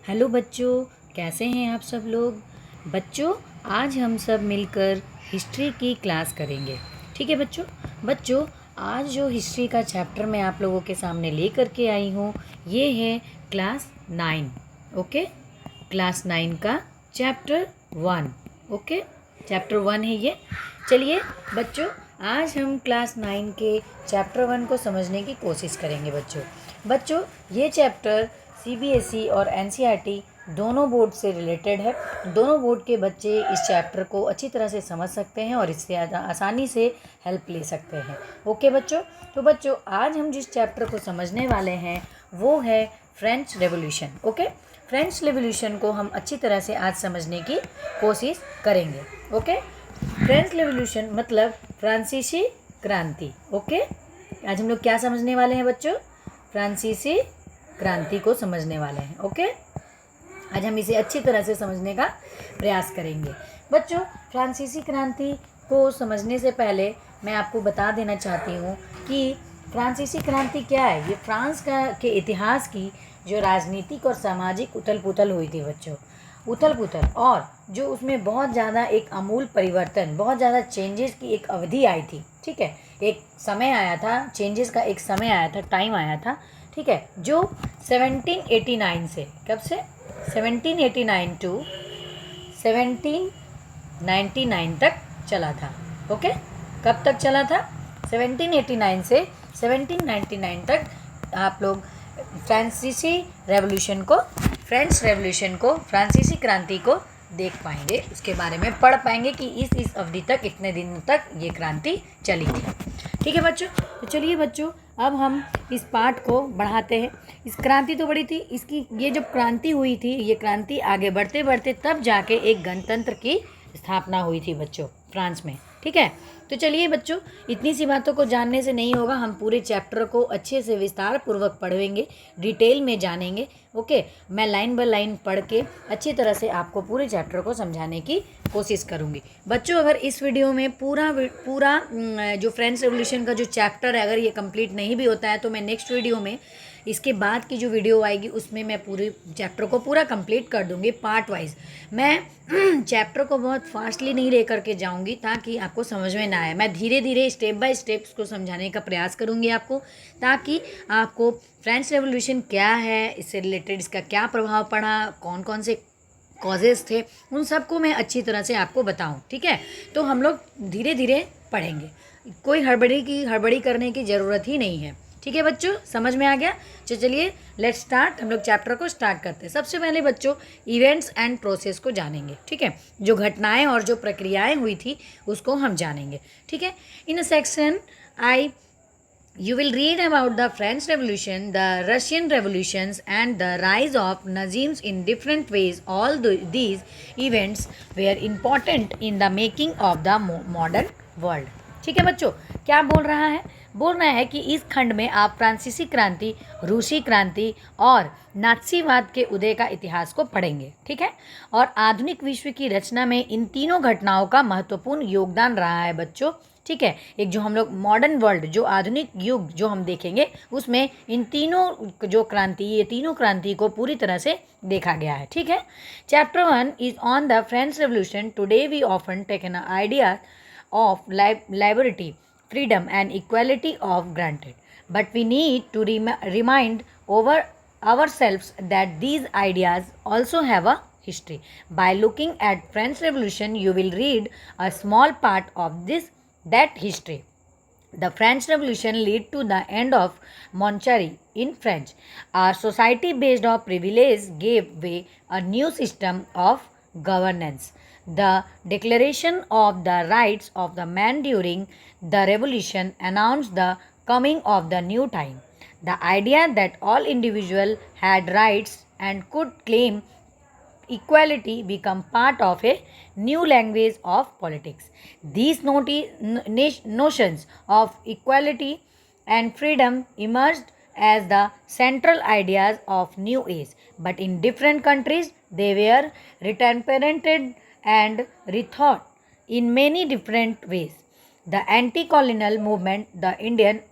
Hello बच्चों, कैसे हैं आप सब लोग। बच्चों, आज हम सब मिलकर हिस्ट्री की क्लास करेंगे। ठीक है बच्चों। बच्चों, आज जो हिस्ट्री का चैप्टर मैं आप लोगों के सामने ले करके आई हूँ, ये है क्लास 9। ओके, क्लास 9 का चैप्टर 1। ओके, चैप्टर 1 है ये। चलिए बच्चों, आज हम क्लास 9 के चैप्टर 1 को समझने की कोशिश करेंगे। बच्चों, ये चैप्टर सीबीएसई और एनसीईआरटी दोनों बोर्ड से रिलेटेड है। दोनों बोर्ड के बच्चे इस चैप्टर को अच्छी तरह से समझ सकते हैं और इससे आसानी से हेल्प ले सकते हैं। ओके बच्चों, तो बच्चों आज हम जिस चैप्टर को समझने वाले हैं वो है French revolution. Okay, French revolution को हम अच्छी तरह से आज समझने की कोशिश करेंगे। ओके, फ्रेंच रेवोल्यूशन मतलब फ्रांसीसी क्रांति। ओके, आज हम लोग क्या समझने वाले हैं बच्चों? फ्रांसीसी क्रांति को समझने वाले हैं। ओके, आज हम इसे अच्छी तरह से समझने का प्रयास करेंगे। बच्चों, फ्रांसीसी क्रांति को समझने से पहले मैं आपको बता देना चाहती हूँ कि फ्रांसीसी क्रांति क्या है। ये फ्रांस के इतिहास की जो राजनीतिक और सामाजिक उथल पुथल हुई थी बच्चों, उथल पुथल, और जो उसमें बहुत ज़्यादा एक आमूल परिवर्तन, बहुत ज़्यादा चेंजेस की एक अवधि आई थी। ठीक है, एक समय आया था, चेंजेस का एक समय आया था, टाइम आया था। ठीक है, जो 1789 से, कब से? 1789 टू 1799 तक चला था। ओके, कब तक चला था? 1789 से 1799 तक आप लोग फ्रांसीसी रेवोल्यूशन को, फ्रेंच रेवोल्यूशन को, फ्रांसीसी क्रांति को देख पाएंगे, उसके बारे में पढ़ पाएंगे कि इस अवधि तक, इतने दिन तक ये क्रांति चली थी। ठीक है बच्चों, तो चलिए बच्चों, अब हम इस पाठ को बढ़ाते हैं। इस क्रांति तो बड़ी थी, इसकी ये जब क्रांति हुई थी, ये क्रांति आगे बढ़ते बढ़ते तब जाके एक गणतंत्र की स्थापना हुई थी बच्चों, फ्रांस में। ठीक है, तो चलिए बच्चों, इतनी सी बातों को जानने से नहीं होगा, हम पूरे चैप्टर को अच्छे से विस्तार पूर्वक पढ़ेंगे, डिटेल में जानेंगे। ओके, मैं लाइन बाय लाइन पढ़ के अच्छी तरह से आपको पूरे चैप्टर को समझाने की कोशिश करूंगी। बच्चों, अगर इस वीडियो में पूरा जो फ्रेंच रेवोल्यूशन का जो चैप्टर है, अगर ये कंप्लीट नहीं भी होता है तो मैं नेक्स्ट वीडियो में, इसके बाद की जो वीडियो आएगी उसमें मैं पूरे चैप्टर को पूरा कंप्लीट कर दूंगी पार्ट वाइज। मैं चैप्टर को बहुत फास्टली नहीं लेकर के जाऊंगी ताकि आपको समझ में ना आए। मैं धीरे धीरे स्टेप बाय स्टेप उसको समझाने का प्रयास करूंगी आपको, ताकि आपको फ्रेंच रेवोल्यूशन क्या है, इससे रिलेटेड इसका क्या प्रभाव पड़ा, कौन कौन से कॉजेज़ थे, उन सबको मैं अच्छी तरह से आपको बताऊं। ठीक है, तो हम लोग धीरे धीरे पढ़ेंगे, कोई हड़बड़ी करने की ज़रूरत ही नहीं है। ठीक है बच्चों, समझ में आ गया? तो चलिए लेट्स स्टार्ट, हम लोग चैप्टर को स्टार्ट करते हैं। सबसे पहले बच्चों इवेंट्स एंड प्रोसेस को जानेंगे। ठीक है, जो घटनाएं और जो प्रक्रियाएं हुई थी उसको हम जानेंगे। ठीक है, in a section you will read about the French Revolution, the Russian revolutions, and the rise of Nazims in different ways. These events were important in the making of the modern world. ठीक है बच्चों, क्या बोल रहा है? बोल रहा है कि इस खंड में आप फ्रांसीसी क्रांति, रूसी क्रांति और नात्सीवाद के उदय का इतिहास को पढ़ेंगे। ठीक है, और आधुनिक विश्व की रचना में इन तीनों घटनाओं का महत्वपूर्ण योगदान रहा है बच्चों। ठीक है, एक जो हम लोग मॉडर्न वर्ल्ड, जो आधुनिक युग जो हम देखेंगे, उसमें इन तीनों जो क्रांति, ये तीनों क्रांति को पूरी तरह से देखा गया है। ठीक है, chapter 1 is on the French revolution. Today we often taken idea of liberty, freedom and equality of granted. But we need to remind over ourselves that these ideas also have a history. By looking at French Revolution, you will read a small part of that history. The French Revolution led to the end of monarchy in French. Our society based on privilege gave way a new system of governance. The Declaration of the Rights of the Man during the Revolution announced the coming of the new time. The idea that all individuals had rights and could claim equality become part of a new language of politics. These notions of equality and freedom emerged as the central ideas of new age, but in different countries they were reinterpreted and rethought in many different ways. The anti-colonial movement, the India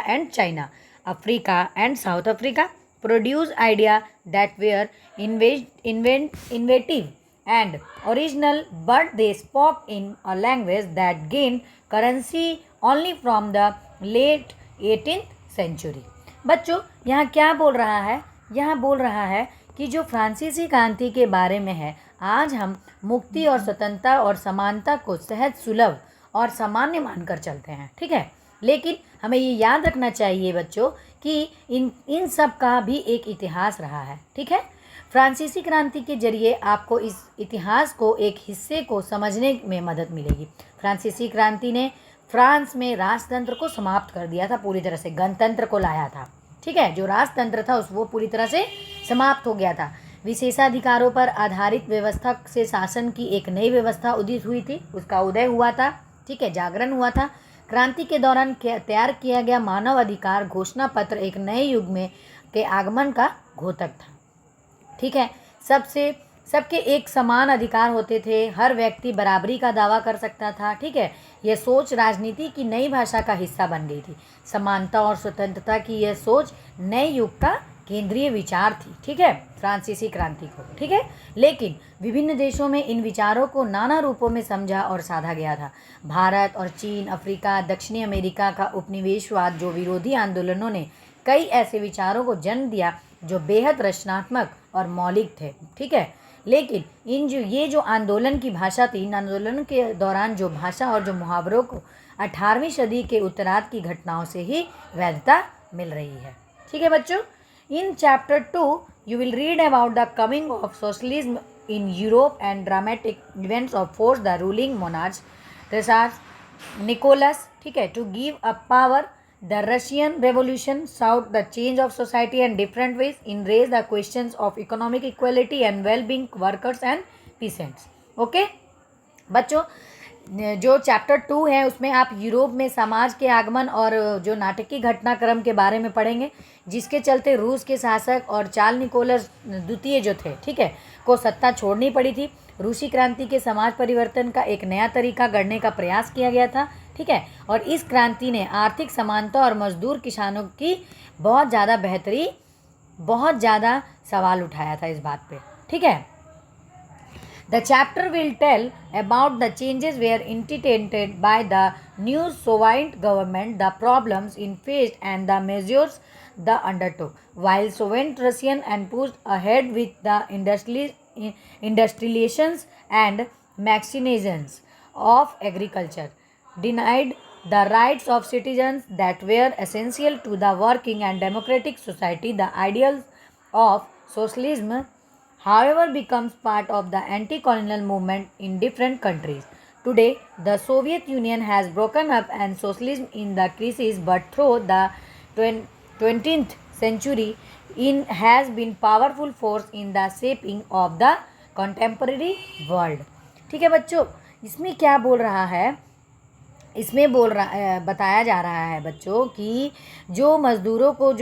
and China, Africa and South Africa, produce idea that were inventive and original, but they spoke in a language that gained currency only from the late 18th century. बच्चों यहाँ क्या बोल रहा है? यहाँ बोल रहा है कि जो फ्रांसीसी क्रांति के बारे में है, आज हम मुक्ति और स्वतंत्रता और समानता को सहज, सुलभ और सामान्य मानकर चलते हैं, ठीक है। लेकिन हमें ये याद रखना चाहिए बच्चों कि इन सब का भी एक इतिहास रहा है, ठीक है। फ्रांसीसी क्रांति के जरिए आपको इस इतिहास को एक हिस्से को समझने में मदद मिलेगी। फ्रांसीसी क्रांति ने फ्रांस में राजतंत्र को समाप्त कर दिया था, पूरी तरह से गणतंत्र को लाया था, ठीक है। जो राजतंत्र था वो पूरी तरह से समाप्त हो गया था। विशेषाधिकारों पर आधारित व्यवस्था से शासन की एक नई व्यवस्था उदित हुई थी, उसका उदय हुआ था, ठीक है, जागरण हुआ था। क्रांति के दौरान तैयार किया गया मानव अधिकार घोषणा पत्र एक नए युग में के आगमन का घोतक था, ठीक है। सबके एक समान अधिकार होते थे, हर व्यक्ति बराबरी का दावा कर सकता था, ठीक है। यह सोच राजनीति की नई भाषा का हिस्सा बन गई थी। समानता और स्वतंत्रता की यह सोच नए युग का केंद्रीय विचार थी, ठीक है, फ्रांसीसी क्रांति को, ठीक है। लेकिन विभिन्न देशों में इन विचारों को नाना रूपों में समझा और साधा गया था। भारत और चीन, अफ्रीका, दक्षिणी अमेरिका का उपनिवेशवाद जो विरोधी आंदोलनों ने कई ऐसे विचारों को जन्म दिया जो बेहद रचनात्मक और मौलिक थे, ठीक है। लेकिन ये जो आंदोलन की भाषा थी, इन आंदोलनों के दौरान जो भाषा और जो मुहावरों को 18वीं सदी के उत्तरार्ध की घटनाओं से ही वैधता मिल रही है, ठीक है बच्चों। In chapter 2, you will read about the coming of socialism in Europe and dramatic events of forced the ruling monarchs, Tsars Nicholas, ठीक है, to give up power. The Russian Revolution sought the change of society in different ways, in raise the questions of economic equality and well-being workers and peasants. Okay, बच्चों जो chapter 2 है उसमें आप Europe में समाज के आगमन और जो नाटकीय घटनाक्रम के बारे में पढ़ेंगे, जिसके चलते रूस के शासक और चार्ल निकोलस द्वितीय जो थे, ठीक है, को सत्ता छोड़नी पड़ी थी। रूसी क्रांति के समाज परिवर्तन का एक नया तरीका गढ़ने का प्रयास किया गया था, ठीक है। और इस क्रांति ने आर्थिक समानता और मजदूर किसानों की बहुत ज़्यादा सवाल उठाया था इस बात पे, ठीक है। The chapter will tell about the changes were instituted by the new Soviet government, the problems it faced and the measures they undertook, while Soviet Russian and pushed ahead with the industrializations and machinations of agriculture, denied the rights of citizens that were essential to the working and democratic society. The ideals of socialism however becomes part of the anti-colonial movement in different countries. Today, the Soviet Union has broken up and socialism in the crisis, but through the 20th century has been powerful force in the shaping of the contemporary world. ठीक है बच्चों, इसमें क्या बोल रहा है? इसमें बताया जा रहा है बच्चों कि जो मज़दूरों को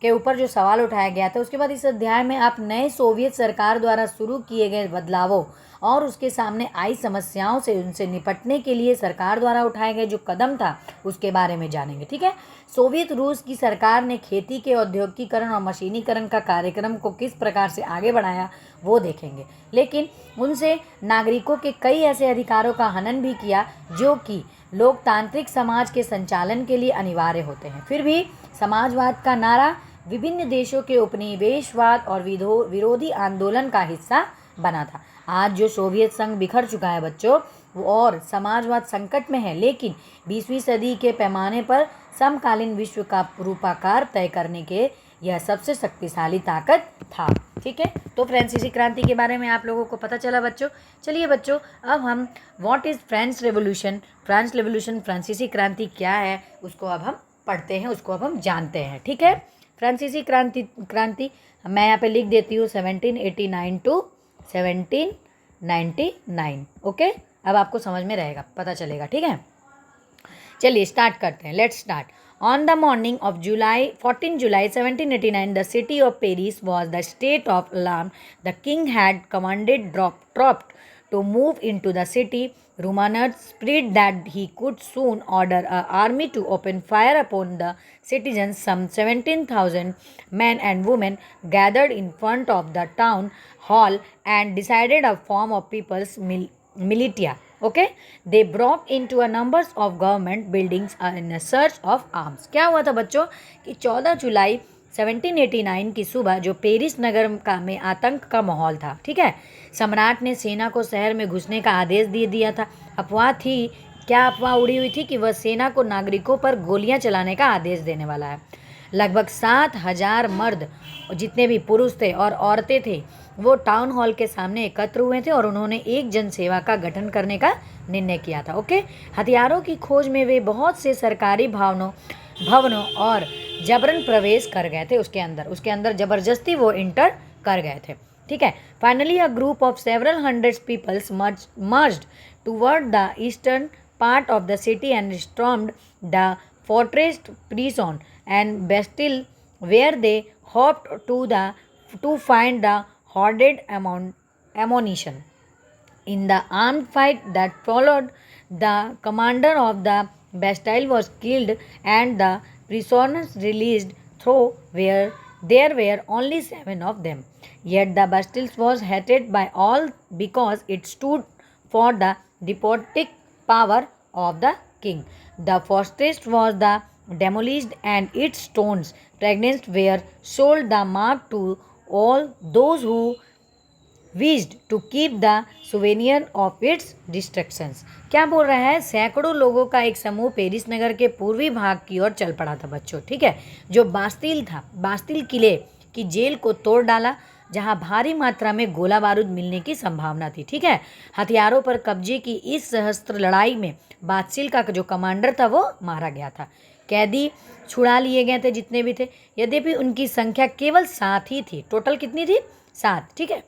के ऊपर जो सवाल उठाया गया था, उसके बाद इस अध्याय में आप नए सोवियत सरकार द्वारा शुरू किए गए बदलावों और उसके सामने आई समस्याओं से उनसे निपटने के लिए सरकार द्वारा उठाए गए जो कदम था उसके बारे में जानेंगे, ठीक है। सोवियत रूस की सरकार ने खेती के औद्योगिकीकरण और मशीनीकरण का कार्यक्रम को किस प्रकार से आगे बढ़ाया वो देखेंगे, लेकिन उनसे नागरिकों के कई ऐसे अधिकारों का हनन भी किया जो कि लोकतांत्रिक समाज के संचालन के लिए अनिवार्य होते हैं। फिर भी समाजवाद का नारा विभिन्न देशों के उपनिवेशवाद और विरोधी आंदोलन का हिस्सा बना था। आज जो सोवियत संघ बिखर चुका है बच्चों और समाजवाद संकट में है, लेकिन 20वीं सदी के पैमाने पर समकालीन विश्व का रूपाकार तय करने के यह सबसे शक्तिशाली ताकत था, ठीक है। तो फ्रांसीसी क्रांति के बारे में आप लोगों को पता चला बच्चों। चलिए बच्चों, अब हम व्हाट इज़ फ्रेंच रेवोल्यूशन, फ्रांसीसी क्रांति क्या है उसको अब हम पढ़ते हैं, उसको अब हम जानते हैं, ठीक है। फ्रांसीसी क्रांति मैं यहाँ पे लिख देती हूँ 1789 to 1799, ओके। अब आपको समझ में रहेगा, पता चलेगा, ठीक है। चलिए स्टार्ट करते हैं, let's start. On the morning of 14 July 1789, the city of Paris was the state of alarm. The king had commanded troops to move into the city, rumors spread that he could soon order an army to open fire upon the citizens. Some 17,000 men and women gathered in front of the town hall and decided a form of people's militia. Okay, they broke into a numbers of government buildings in a search of arms. क्या हुआ था बच्चों कि 14 जुलाई 1789 की सुबह जो Paris नगर का में आतंक का माहौल था, ठीक है, सम्राट ने सेना को शहर में घुसने का आदेश दे दिया था। अफवाह थी, क्या अफवाह उड़ी हुई थी कि वह सेना को नागरिकों पर गोलियां चलाने का आदेश देने वाला है। लगभग 7,000 मर्द जितने भी पुरुष थे और औरतें थे वो टाउन हॉल के सामने एकत्र हुए थे और उन्होंने एक जनसेवा का गठन करने का निर्णय किया था। ओके, हथियारों की खोज में वे बहुत से सरकारी भवनों और जबरन प्रवेश कर गए थे। उसके अंदर जबरदस्ती वो इंटर कर गए थे। ठीक है, finally a group of several hundred peoples marched toward the eastern part of the city and stormed the fortress prison and Bastille, where they hoped to find the hoarded ammunition. In the armed fight that followed, the commander of the Bastille was killed and the prisoners released, though there were only 7 of them. Yet the Bastille was hated by all because it stood for the despotic power of the king. The fortress was demolished and its stones fragments were sold the mark to all those who wished to keep the souvenir of its destructions. क्या बोल रहा है, सैकड़ों लोगों का एक समूह Paris नगर के पूर्वी भाग की ओर चल पड़ा था बच्चों। ठीक है, जो बास्तिल था, बास्तिल किले की जेल को तोड़ डाला जहां भारी मात्रा में गोला बारूद मिलने की संभावना थी। ठीक है, हथियारों पर कब्जे की इस सहस्त्र लड़ाई में बास्तिल का जो कमांडर था वो मारा गया था। कैदी छुड़ा लिए गए थे जितने भी थे, यद्यपि उनकी संख्या केवल 7 ही थी। टोटल कितनी थी? 7। ठीक है,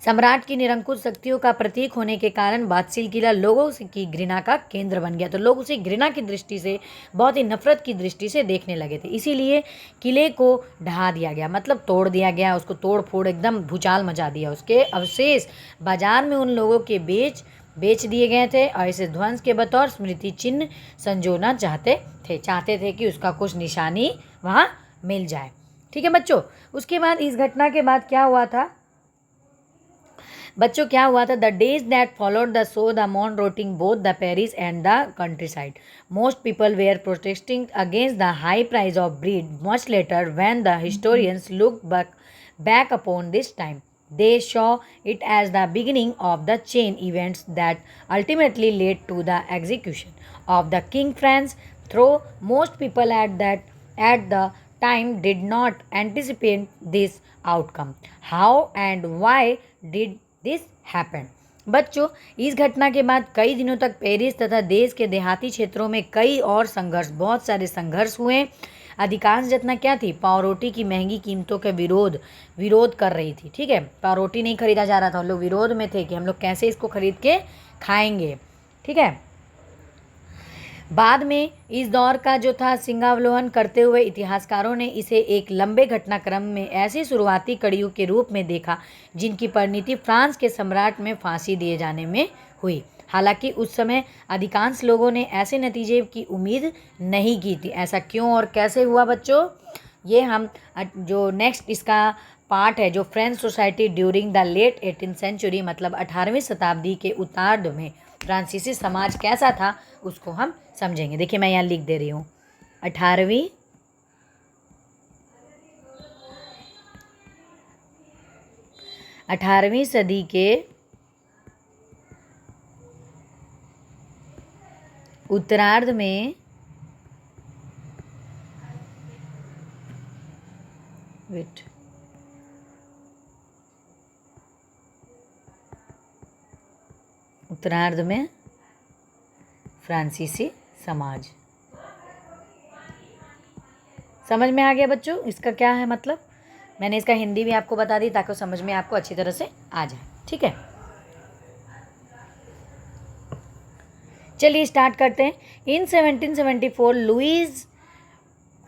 सम्राट की निरंकुश शक्तियों का प्रतीक होने के कारण बास्तिल किला लोगों की घृणा का केंद्र बन गया। तो लोग उसे घृणा की दृष्टि से, बहुत ही नफरत की दृष्टि से देखने लगे थे। इसीलिए किले को ढहा दिया गया, मतलब तोड़ दिया गया, उसको तोड़ फोड़ एकदम भूचाल मचा दिया। उसके अवशेष बाजार में उन लोगों के बेच दिए गए थे और इसे ध्वंस के बतौर स्मृति चिन्ह संजोना चाहते थे कि उसका कुछ निशानी वहाँ मिल जाए। ठीक है बच्चों, उसके बाद इस घटना के बाद क्या हुआ था बच्चों, क्या हुआ था? The days that followed the saw the more rioting both the Paris and the countryside. Most people were protesting against the high price of bread. Much later when the historians look back upon this time, they saw it as the beginning of the chain events that ultimately led to the execution of the King France. Though most people at the time did not anticipate this outcome. How and why did this happen? बच्चों, इस घटना के बाद कई दिनों तक Paris तथा देश के देहाती क्षेत्रों में कई और बहुत सारे संघर्ष हुए। अधिकांश जनता क्या थी? पावरोटी की महंगी कीमतों के विरोध कर रही थी। ठीक है, पावरोटी नहीं खरीदा जा रहा था, लोग विरोध में थे कि हम लोग कैसे इसको खरीद के खाएंगे। ठीक है, बाद में इस दौर का जो था सिंहावलोकन करते हुए इतिहासकारों ने इसे एक लंबे घटनाक्रम में ऐसी शुरुआती कड़ियों के रूप में देखा जिनकी परिणति फ्रांस के सम्राट में फांसी दिए जाने में हुई। हालांकि उस समय अधिकांश लोगों ने ऐसे नतीजे की उम्मीद नहीं की थी। ऐसा क्यों और कैसे हुआ बच्चों, ये हम जो नेक्स्ट इसका पार्ट है, जो French society during the late 18th century, मतलब 18वीं शताब्दी के उत्तरार्ध में फ्रांसीसी समाज कैसा था उसको हम समझेंगे। देखिए मैं यहाँ लिख दे रही हूँ 18वीं सदी के उत्तरार्ध में फ्रांसीसी समाज। समझ में आ गया बच्चों इसका क्या है मतलब? मैंने इसका हिंदी भी आपको बता दी ताकि समझ में आपको अच्छी तरह से आ जाए। ठीक है, चलिए स्टार्ट करते हैं। इन 1774 लुईज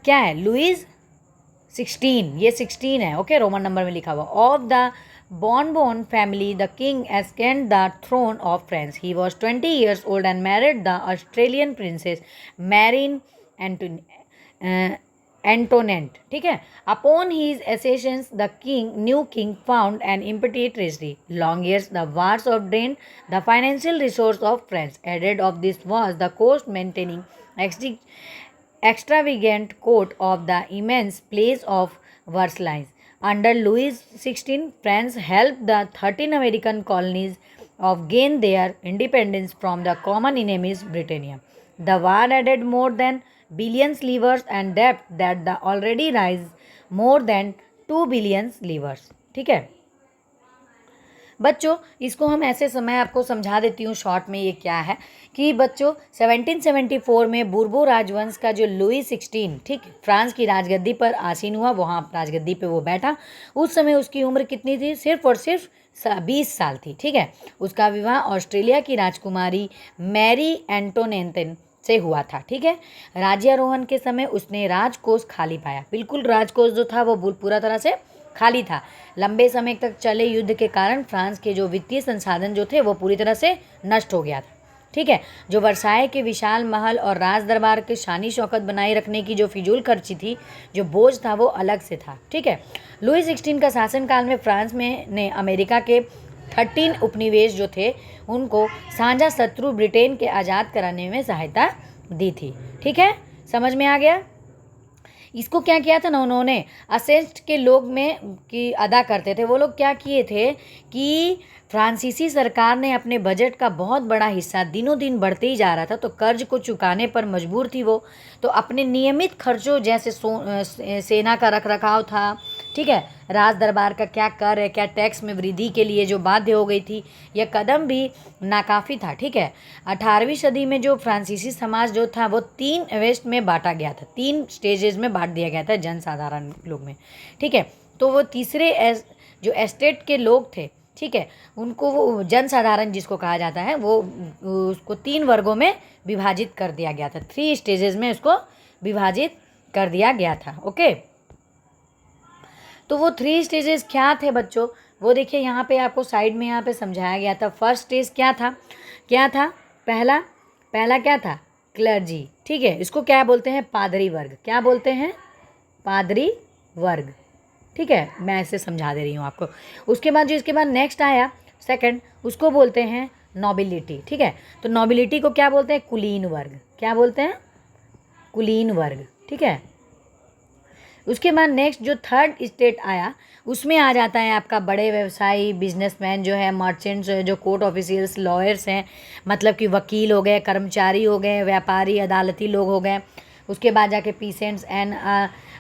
XVI, ये 16 है, ओके, रोमन नंबर में लिखा हुआ, of the Bourbon family, the king ascended the throne of France. He was 20 years old and married the Australian princess Marie uh, Antoinette. ठीक है. Upon his accession, the new king found an empty treasury. Long years, the wars of drained the financial resource of France. Added of this was the cost maintaining extravagant court of the immense place of Versailles. Under Louis XVI, France helped the 13 American colonies of gain their independence from the common enemies Britannia. The war added more than billions livres and debt that the already rise more than 2 billion livres. ठीक है बच्चों, इसको हम ऐसे समय आपको समझा देती हूँ शॉर्ट में ये क्या है कि बच्चों 1774 में बूर्बो राजवंश का जो लुई 16 ठीक फ्रांस की राजगद्दी पर आसीन हुआ, वहाँ राजगद्दी पे वो बैठा। उस समय उसकी उम्र कितनी थी? सिर्फ और सिर्फ 20 साल थी। ठीक है, उसका विवाह ऑस्ट्रेलिया की राजकुमारी मैरी एंटोनेट से हुआ था। ठीक है, राज्यारोहण के समय उसने राजकोष खाली पाया। बिल्कुल राजकोष जो था वो पूरा तरह से खाली था। लंबे समय तक चले युद्ध के कारण फ्रांस के जो वित्तीय संसाधन जो थे वो पूरी तरह से नष्ट हो गया था। ठीक है, जो वर्साय के विशाल महल और राज दरबार के शानी शौकत बनाए रखने की जो फिजूल खर्ची थी, जो बोझ था वो अलग से था। ठीक है, लुई 16 का शासनकाल में फ्रांस में ने अमेरिका के 13 उपनिवेश जो थे उनको साझा शत्रु ब्रिटेन के आज़ाद कराने में सहायता दी थी। ठीक है, समझ में आ गया? इसको क्या किया था ना उन्होंने, असेस्ट के लोग में की अदा करते थे। वो लोग क्या किए थे कि फ्रांसीसी सरकार ने अपने बजट का बहुत बड़ा हिस्सा दिनों दिन बढ़ते ही जा रहा था, तो कर्ज को चुकाने पर मजबूर थी वो। तो अपने नियमित खर्चों जैसे सेना का रख रखाव था, ठीक है, राज दरबार का क्या कर है, क्या टैक्स में वृद्धि के लिए जो बाध्य हो गई थी, यह कदम भी नाकाफ़ी था। ठीक है, 18वीं सदी में जो फ्रांसीसी समाज जो था वो 3 वेस्ट में बांटा गया था, 3 स्टेजेस में बांट दिया गया था जनसाधारण लोग में। ठीक है, तो वो तीसरे जो एस्टेट के लोग थे, ठीक है, उनको वो जनसाधारण जिसको कहा जाता है वो उसको 3 वर्गों में विभाजित कर दिया गया था। 3 स्टेजेस में उसको विभाजित कर दिया गया था। ओके, तो वो 3 स्टेजेस क्या थे बच्चों? वो देखिए यहाँ पे आपको साइड में यहाँ पे समझाया गया था। फर्स्ट स्टेज क्या था? पहला क्या था? क्लर्जी। ठीक है, इसको क्या बोलते हैं? पादरी वर्ग। क्या बोलते हैं? पादरी वर्ग। ठीक है, मैं ऐसे समझा दे रही हूँ आपको। उसके बाद जो इसके बाद नेक्स्ट आया सेकंड, उसको बोलते हैं नोबिलिटी। ठीक है, तो नोबिलिटी को क्या बोलते हैं? कुलीन वर्ग। क्या बोलते हैं? कुलीन वर्ग। ठीक है, उसके बाद नेक्स्ट जो थर्ड स्टेट आया उसमें आ जाता है आपका बड़े व्यवसायी, बिजनेसमैन जो है, मर्चेंट्स जो कोर्ट ऑफिसर्स, लॉयर्स हैं, मतलब कि वकील हो गए, कर्मचारी हो गए, व्यापारी, अदालती लोग हो गए। उसके बाद जाके पीसेंट्स एंड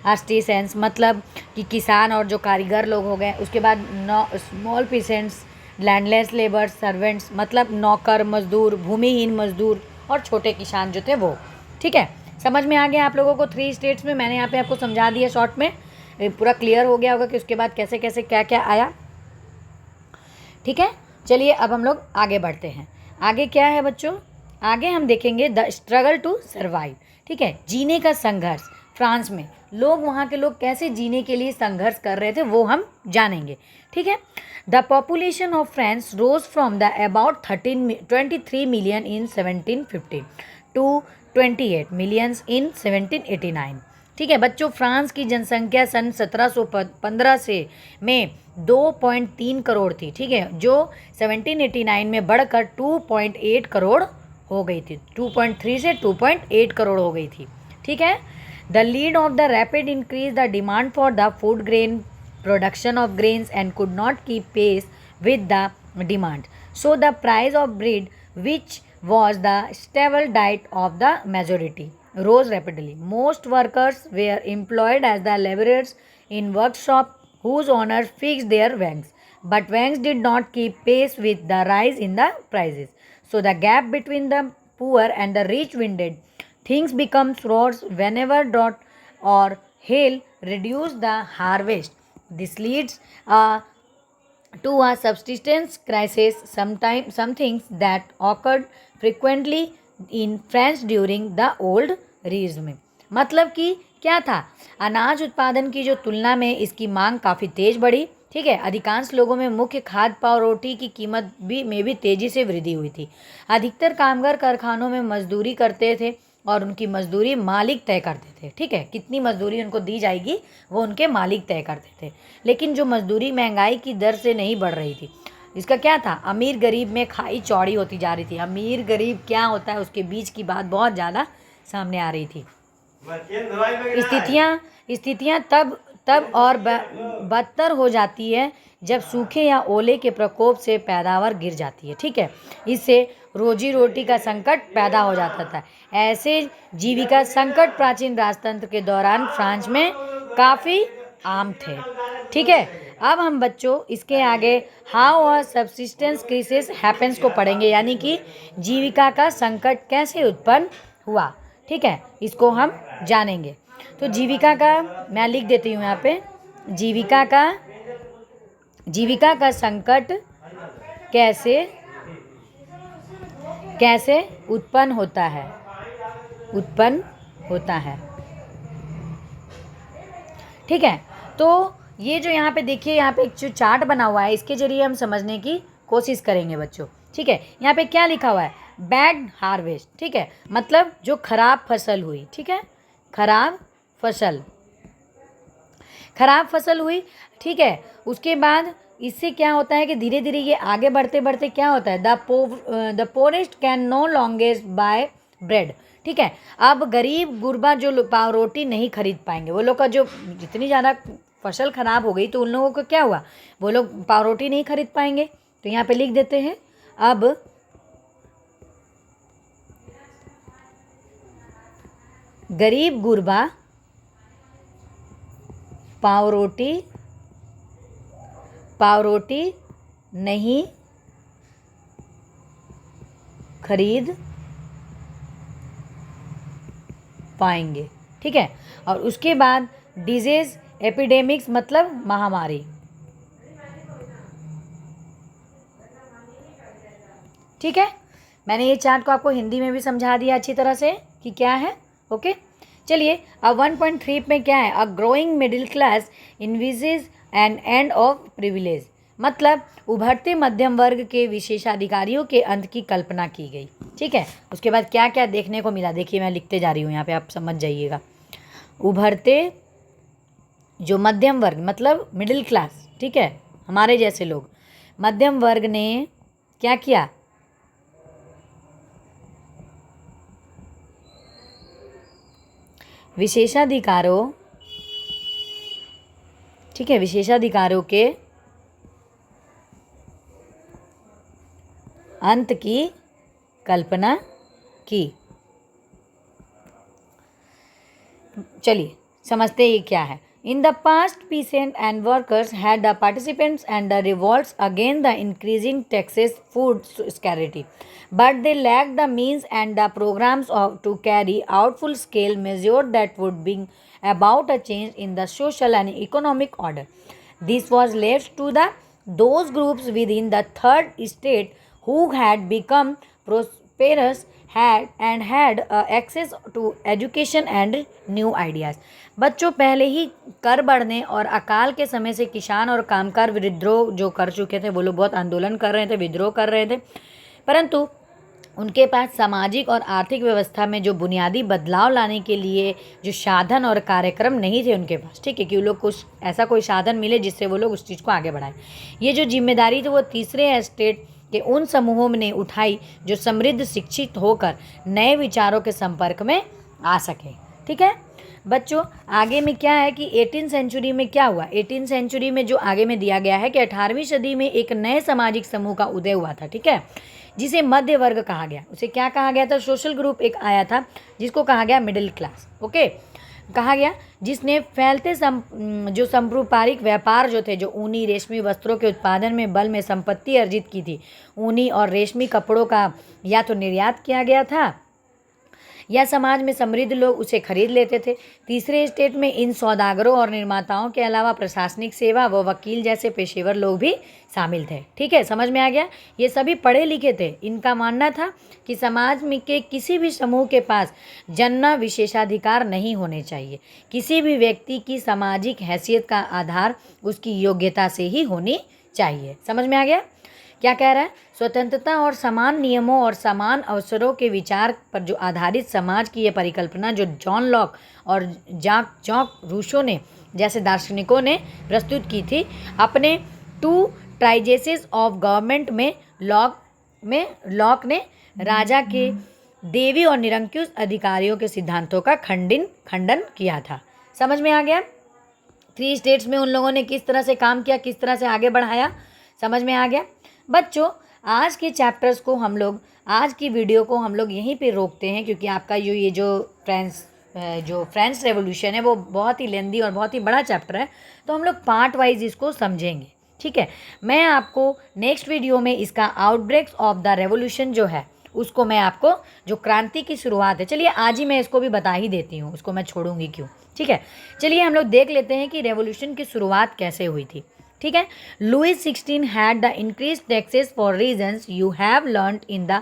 आर्टिसंस, मतलब कि किसान और जो कारीगर लोग हो गए। उसके बाद small peasants, landless labours, servants, मतलब नौकर मजदूर, भूमिहीन मजदूर और छोटे किसान जो थे वो। ठीक है, समझ में आ गया आप लोगों को? 3 स्टेट्स में मैंने यहाँ पे आपको समझा दिया शॉर्ट में, पूरा क्लियर हो गया होगा कि उसके बाद कैसे कैसे क्या क्या आया। ठीक है, चलिए अब हम लोग आगे बढ़ते हैं। आगे क्या है बच्चों? आगे हम देखेंगे द स्ट्रगल टू सर्वाइव। ठीक है, जीने का संघर्ष। फ्रांस में लोग, वहाँ के लोग कैसे जीने के लिए संघर्ष कर रहे थे वो हम जानेंगे। ठीक है, the population of France rose from the about 23 million in 1750 to 28 millions in 1789। ठीक है बच्चों, फ्रांस की जनसंख्या सन 1715 से में 2.3 करोड़ थी। ठीक है, जो 1789 में बढ़कर 2.8 करोड़ हो गई थी। 2.3 से 2.8 करोड़ हो गई थी। ठीक है, the lead of the rapid increase the demand for the food grain production of grains and could not keep pace with the demand, so the price of bread which was the stable diet of the majority rose rapidly. Most workers were employed as the laborers in workshop whose owners fixed their wages, but wages did not keep pace with the rise in the prices. So the gap between the poor and the rich widened. Things become worse whenever drought or hail reduce the harvest. This leads to a subsistence crisis, some things that occurred frequently in France during the old regime. मतलब कि क्या था? अनाज उत्पादन की जो तुलना में इसकी मांग काफ़ी तेज बढ़ी ठीक है। अधिकांश लोगों में मुख्य खाद्य पाव रोटी की कीमत भी तेजी से वृद्धि हुई थी। अधिकतर कामगार कारखानों में मजदूरी करते थे और उनकी मजदूरी मालिक तय करते थे। ठीक है, कितनी मजदूरी उनको दी जाएगी वो उनके मालिक तय करते थे। लेकिन जो मजदूरी महंगाई की दर से नहीं बढ़ रही थी, इसका क्या था, अमीर गरीब में खाई चौड़ी होती जा रही थी। अमीर गरीब क्या होता है उसके बीच की बात बहुत ज़्यादा सामने आ रही थी। स्थितियाँ तब और बदतर हो जाती है जब सूखे या ओले के प्रकोप से पैदावार गिर जाती है। ठीक है, इससे रोजी रोटी का संकट पैदा हो जाता था। ऐसे जीविका संकट प्राचीन राजतंत्र के दौरान फ्रांस में काफ़ी आम थे। ठीक है, अब हम बच्चों इसके आगे हाउ और सब्सिस्टेंस क्राइसिस हैपेंस को पढ़ेंगे, यानी कि जीविका का संकट कैसे उत्पन्न हुआ। ठीक है, इसको हम जानेंगे। तो जीविका का मैं लिख देती हूँ यहाँ पे, जीविका का संकट कैसे उत्पन्न होता है। ठीक है, तो ये जो यहाँ पे देखिए, यहाँ पे एक जो चार्ट बना हुआ है इसके जरिए हम समझने की कोशिश करेंगे बच्चों। ठीक है, यहाँ पे क्या लिखा हुआ है, बैड हार्वेस्ट। ठीक है, मतलब जो खराब फसल हुई। ठीक है, खराब फसल हुई। ठीक है, उसके बाद इससे क्या होता है कि धीरे धीरे ये आगे बढ़ते बढ़ते क्या होता है, the poorest can no longest buy bread. ठीक है, अब गरीब गुरबा जो पाव रोटी नहीं खरीद पाएंगे, वो लोग का जो जितनी ज़्यादा फसल खराब हो गई तो उन लोगों को क्या हुआ, वो लोग पाव रोटी नहीं खरीद पाएंगे। तो यहाँ पे लिख देते हैं, अब गरीब गुरबा पाव रोटी नहीं खरीद पाएंगे। ठीक है, और उसके बाद डिजीज एपिडेमिक्स मतलब महामारी। ठीक है, मैंने ये चार्ट को आपको हिंदी में भी समझा दिया अच्छी तरह से कि क्या है। ओके, चलिए अब 1.3 में क्या है, a growing middle class envisages an end of privilege, मतलब उभरते मध्यम वर्ग के विशेषाधिकारियों के अंत की कल्पना की गई। ठीक है, उसके बाद क्या क्या देखने को मिला, देखिए मैं लिखते जा रही हूँ यहाँ पे, आप समझ जाइएगा। उभरते जो मध्यम वर्ग मतलब मिडिल क्लास, ठीक है, हमारे जैसे लोग, मध्यम वर्ग ने क्या किया, विशेषाधिकारों, ठीक है, विशेषाधिकारों के अंत की कल्पना की। चलिए समझते ये क्या है। In the past, peasants and workers had the participants and the revolts against the increasing taxes, food scarcity, but they lacked the means and the programs to carry out full-scale measures that would bring about a change in the social and economic order. This was left to those groups within the third estate who had become prosperous had access to education and new ideas. बच्चों, पहले ही कर बढ़ने और अकाल के समय से किसान और कामगार विद्रोह जो कर चुके थे, वो लोग बहुत आंदोलन कर रहे थे, विद्रोह कर रहे थे, परंतु उनके पास सामाजिक और आर्थिक व्यवस्था में जो बुनियादी बदलाव लाने के लिए जो साधन और कार्यक्रम नहीं थे उनके पास। ठीक है, कि वो लोग कुछ ऐसा कोई साधन मिले जिससे वो लोग उस चीज़ को आगे बढ़ाएं। ये जो जिम्मेदारी थी वो तीसरे एस्टेट के उन समूहों ने उठाई जो समृद्ध शिक्षित होकर नए विचारों के संपर्क में आ सके। ठीक है बच्चों, आगे में क्या है कि 18वीं सेंचुरी में क्या हुआ, 18वीं सेंचुरी में जो आगे में दिया गया है कि 18वीं सदी में एक नए सामाजिक समूह का उदय हुआ था। ठीक है, जिसे मध्य वर्ग कहा गया। उसे क्या कहा गया था, सोशल ग्रुप एक आया था जिसको कहा गया मिडिल क्लास। ओके, कहा गया, जिसने फैलते जो सांपारिक व्यापार जो थे, जो ऊनी रेशमी वस्त्रों के उत्पादन में बल में संपत्ति अर्जित की थी, ऊनी और रेशमी कपड़ों का या तो निर्यात किया गया था या समाज में समृद्ध लोग उसे खरीद लेते थे। तीसरे स्टेट में इन सौदागरों और निर्माताओं के अलावा प्रशासनिक सेवा व वकील जैसे पेशेवर लोग भी शामिल थे। ठीक है, समझ में आ गया। ये सभी पढ़े लिखे थे। इनका मानना था कि समाज में के किसी भी समूह के पास जन्म विशेषाधिकार नहीं होने चाहिए। किसी भी व्यक्ति की सामाजिक हैसियत का आधार उसकी योग्यता से ही होनी चाहिए। समझ में आ गया क्या कह रहा है? स्वतंत्रता और समान नियमों और समान अवसरों के विचार पर जो आधारित समाज की यह परिकल्पना जो जॉन लॉक और जॉक रूसो ने जैसे दार्शनिकों ने प्रस्तुत की थी, अपने टू ट्राइजेसेस ऑफ गवर्नमेंट में लॉक ने राजा के देवी और निरंकुश अधिकारियों के सिद्धांतों का खंडन किया था। समझ में आ गया? 3 स्टेट्स में उन लोगों ने किस तरह से काम किया, किस तरह से आगे बढ़ाया, समझ में आ गया? बच्चों, आज के चैप्टर्स को हम लोग, आज की वीडियो को हम लोग यहीं पे रोकते हैं, क्योंकि आपका जो फ्रेंच रेवोल्यूशन है वो बहुत ही लेंदी और बहुत ही बड़ा चैप्टर है, तो हम लोग पार्ट वाइज इसको समझेंगे। ठीक है, मैं आपको नेक्स्ट वीडियो में इसका आउटब्रेक्स ऑफ द रेवोल्यूशन जो है उसको मैं आपको, जो क्रांति की शुरुआत है, चलिए आज ही मैं इसको भी बता ही देती हूँ, उसको मैं छोड़ूंगी क्यों। ठीक है, चलिए हम लोग देख लेते हैं कि रेवोल्यूशन की शुरुआत कैसे हुई थी। ठीक है, Louis XVI had the increased taxes for reasons you have learned in the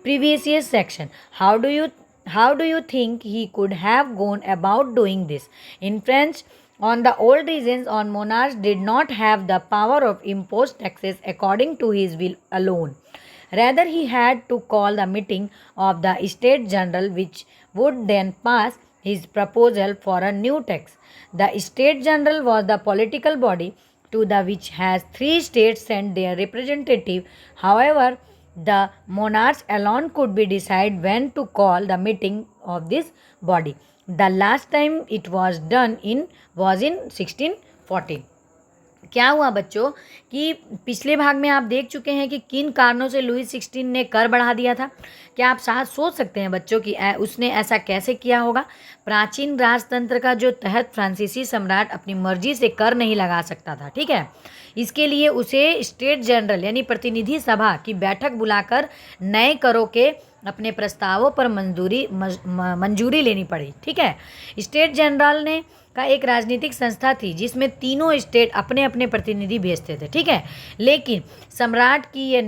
previous section. How do you think he could have gone about doing this? In French, on the old reasons on monarchs did not have the power of impose taxes according to his will alone. Rather, he had to call the meeting of the State General, which would then pass his proposal for a new tax. The State General was the political body to the which has 3 states sent their representative. However, the monarchs alone could be decide when to call the meeting of this body. The last time it was done was in 1614. क्या हुआ बच्चों कि पिछले भाग में आप देख चुके हैं कि किन कारणों से लुई 16 ने कर बढ़ा दिया था। क्या आप साथ सोच सकते हैं बच्चों कि उसने ऐसा कैसे किया होगा? प्राचीन राजतंत्र का जो तहत फ्रांसीसी सम्राट अपनी मर्जी से कर नहीं लगा सकता था। ठीक है, इसके लिए उसे स्टेट जनरल यानी प्रतिनिधि सभा की बैठक बुलाकर नए करों के अपने प्रस्तावों पर मंजूरी लेनी पड़ी। ठीक है, स्टेट जनरल ने का एक राजनीतिक संस्था थी जिसमें तीनों स्टेट अपने अपने प्रतिनिधि भेजते थे। ठीक है, लेकिन सम्राट ही ये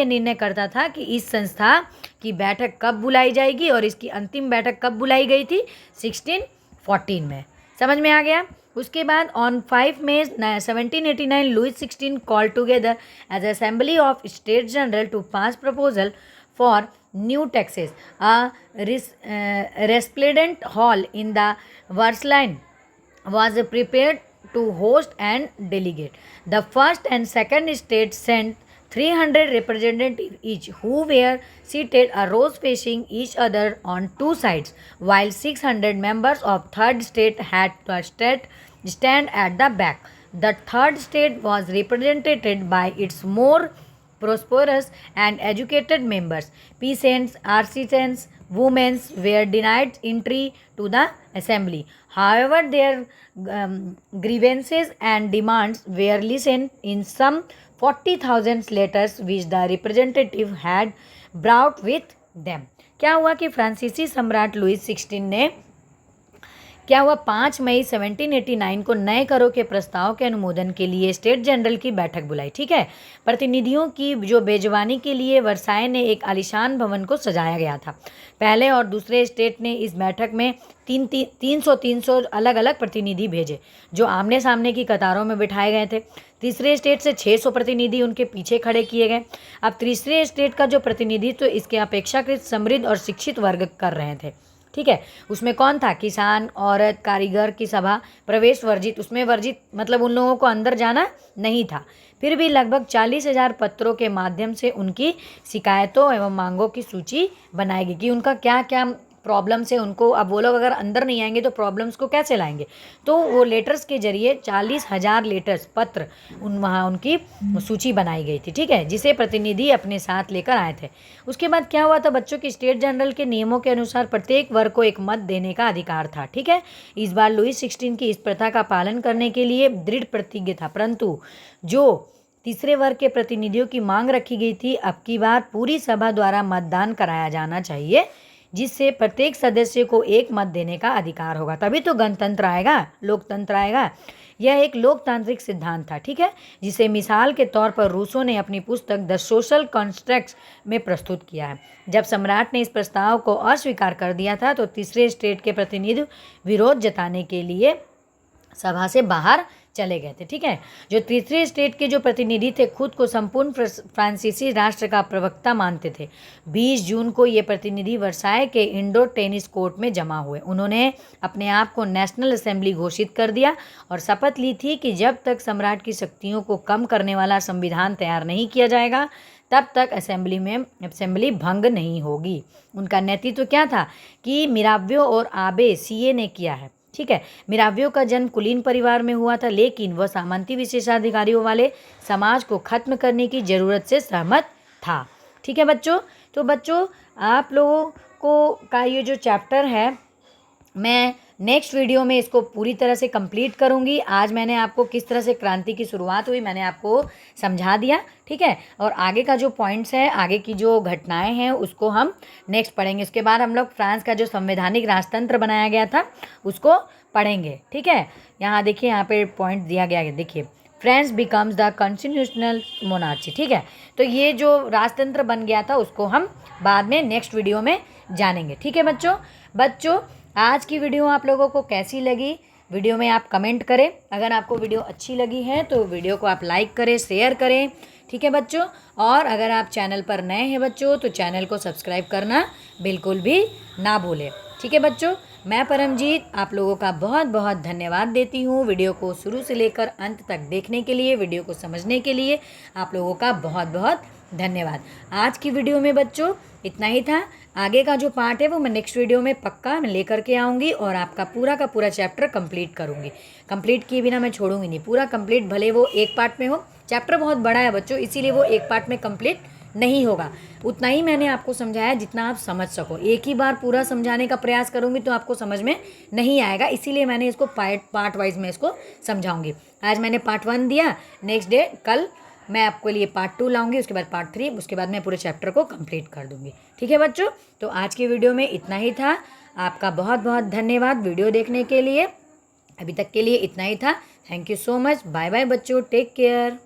निर्णय करता था कि इस संस्था की बैठक कब बुलाई जाएगी, और इसकी अंतिम बैठक कब बुलाई गई थी? 1614 में। समझ में आ गया? उसके बाद on 5 May 1789 Louis 16 call together as assembly of state general to pass proposal for new taxes. A resplendent hall in the Versailles was prepared to host and delegate. The first and second states sent 300 representatives each, who were seated a rows facing each other on 2 sides, while 600 members of third state had to stand at the back. The third state was represented by its more prosperous and educated members. Peasants, artisans, women were denied entry to the assembly. However, their grievances and demands were listened in some 40,000 letters which the representative had brought with them. क्या हुआ कि फ्रांसीसी सम्राट Louis 16 ने 5 May 1789 को नए करों के प्रस्ताव के अनुमोदन के लिए स्टेट जनरल की बैठक बुलाई। ठीक है, प्रतिनिधियों की जो बेजबानी के लिए वर्साय ने एक आलीशान भवन को सजाया गया था। पहले और दूसरे स्टेट ने इस बैठक में 300 अलग अलग प्रतिनिधि भेजे जो आमने सामने की कतारों में बिठाए गए थे। तीसरे स्टेट से 600 प्रतिनिधि उनके पीछे खड़े किए गए। अब तीसरे स्टेट का जो प्रतिनिधित्व तो इसके अपेक्षाकृत समृद्ध और शिक्षित वर्ग कर रहे थे। ठीक है, उसमें कौन था? किसान, औरत, कारीगर की सभा प्रवेश वर्जित, उसमें वर्जित मतलब उन लोगों को अंदर जाना नहीं था। फिर भी लगभग 40,000 पत्रों के माध्यम से उनकी शिकायतों एवं मांगों की सूची बनाएगी कि उनका क्या क्या प्रॉब्लम्स है उनको। अब वो लोग अगर अंदर नहीं आएंगे तो प्रॉब्लम्स को कैसे लाएंगे? तो वो लेटर्स के जरिए 40,000 लेटर्स पत्र वहाँ उनकी सूची बनाई गई थी। ठीक है, जिसे प्रतिनिधि अपने साथ लेकर आए थे। उसके बाद क्या हुआ था बच्चों की स्टेट जनरल के नियमों के अनुसार प्रत्येक वर्ग को एक मत देने का अधिकार था। ठीक है, इस बार लुई 16 की इस प्रथा का पालन करने के लिए दृढ़ प्रतिज्ञ था, परंतु जो तीसरे वर्ग के प्रतिनिधियों की मांग रखी गई थी, अब की बार पूरी सभा द्वारा मतदान कराया जाना चाहिए जिससे प्रत्येक सदस्य को एक मत देने का अधिकार होगा, तभी तो गणतंत्र आएगा, लोकतंत्र आएगा। यह एक लोकतांत्रिक सिद्धांत था, ठीक है, जिसे मिसाल के तौर पर रूसो ने अपनी पुस्तक द सोशल कॉन्स्ट्रक्ट्स में प्रस्तुत किया है। जब सम्राट ने इस प्रस्ताव को अस्वीकार कर दिया था तो तीसरे स्टेट के प्रतिनिधि विरोध जताने के लिए सभा से बाहर चले गए थे, ठीक है। जो तीसरे स्टेट के जो प्रतिनिधि थे खुद को संपूर्ण फ्रांसीसी राष्ट्र का प्रवक्ता मानते थे। 20 जून को ये प्रतिनिधि वर्साय के इंडोर टेनिस कोर्ट में जमा हुए। उन्होंने अपने आप को नेशनल असेंबली घोषित कर दिया और शपथ ली थी कि जब तक सम्राट की शक्तियों को कम करने वाला संविधान तैयार नहीं किया जाएगा तब तक असेंबली भंग नहीं होगी। उनका नेतृत्व क्या था कि मिराव्यो और आबे सीए ने किया है, ठीक है। मिराव्यो का जन्म कुलीन परिवार में हुआ था, लेकिन वह सामंती विशेषाधिकारियों वाले समाज को खत्म करने की ज़रूरत से सहमत था, ठीक है बच्चों। तो बच्चों आप लोगों को का ये जो चैप्टर है मैं नेक्स्ट वीडियो में इसको पूरी तरह से कंप्लीट करूंगी। आज मैंने आपको किस तरह से क्रांति की शुरुआत हुई मैंने आपको समझा दिया, ठीक है। और आगे का जो पॉइंट्स है, आगे की जो घटनाएं हैं उसको हम नेक्स्ट पढ़ेंगे। उसके बाद हम लोग फ्रांस का जो संवैधानिक राजतंत्र बनाया गया था उसको पढ़ेंगे, ठीक है। यहाँ देखिए, यहाँ पे पॉइंट दिया गया है, देखिए, France becomes the constitutional monarchy, ठीक है। तो ये जो राजतंत्र बन गया था उसको हम बाद में नेक्स्ट वीडियो में जानेंगे, ठीक है बच्चों आज की वीडियो आप लोगों को कैसी लगी, वीडियो में आप कमेंट करें। अगर आपको वीडियो अच्छी लगी है तो वीडियो को आप लाइक करें, शेयर करें, ठीक है बच्चों। और अगर आप चैनल पर नए हैं बच्चों तो चैनल को सब्सक्राइब करना बिल्कुल भी ना भूलें, ठीक है बच्चों। मैं परमजीत आप लोगों का बहुत बहुत धन्यवाद देती हूँ वीडियो को शुरू से लेकर अंत तक देखने के लिए, वीडियो को समझने के लिए आप लोगों का बहुत बहुत धन्यवाद। आज की वीडियो में बच्चों इतना ही था। आगे का जो पार्ट है वो मैं नेक्स्ट वीडियो में पक्का मैं लेकर के आऊँगी और आपका पूरा का पूरा चैप्टर कंप्लीट करूँगी। कंप्लीट किए बिना मैं छोड़ूंगी नहीं, पूरा कंप्लीट, भले वो एक पार्ट में हो। चैप्टर बहुत बड़ा है बच्चों, इसीलिए वो एक पार्ट में कंप्लीट नहीं होगा। उतना ही मैंने आपको समझाया जितना आप समझ सको। एक ही बार पूरा समझाने का प्रयास करूँगी तो आपको समझ में नहीं आएगा, इसीलिए मैंने इसको पार्ट वाइज में इसको समझाऊँगी। आज मैंने पार्ट 1 दिया, नेक्स्ट डे कल मैं आपके लिए पार्ट 2 लाऊंगी, उसके बाद पार्ट 3, उसके बाद मैं पूरे चैप्टर को कंप्लीट कर दूंगी, ठीक है बच्चों। तो आज की वीडियो में इतना ही था। आपका बहुत बहुत धन्यवाद वीडियो देखने के लिए। अभी तक के लिए इतना ही था। Thank you so much. Bye bye बच्चों, टेक केयर।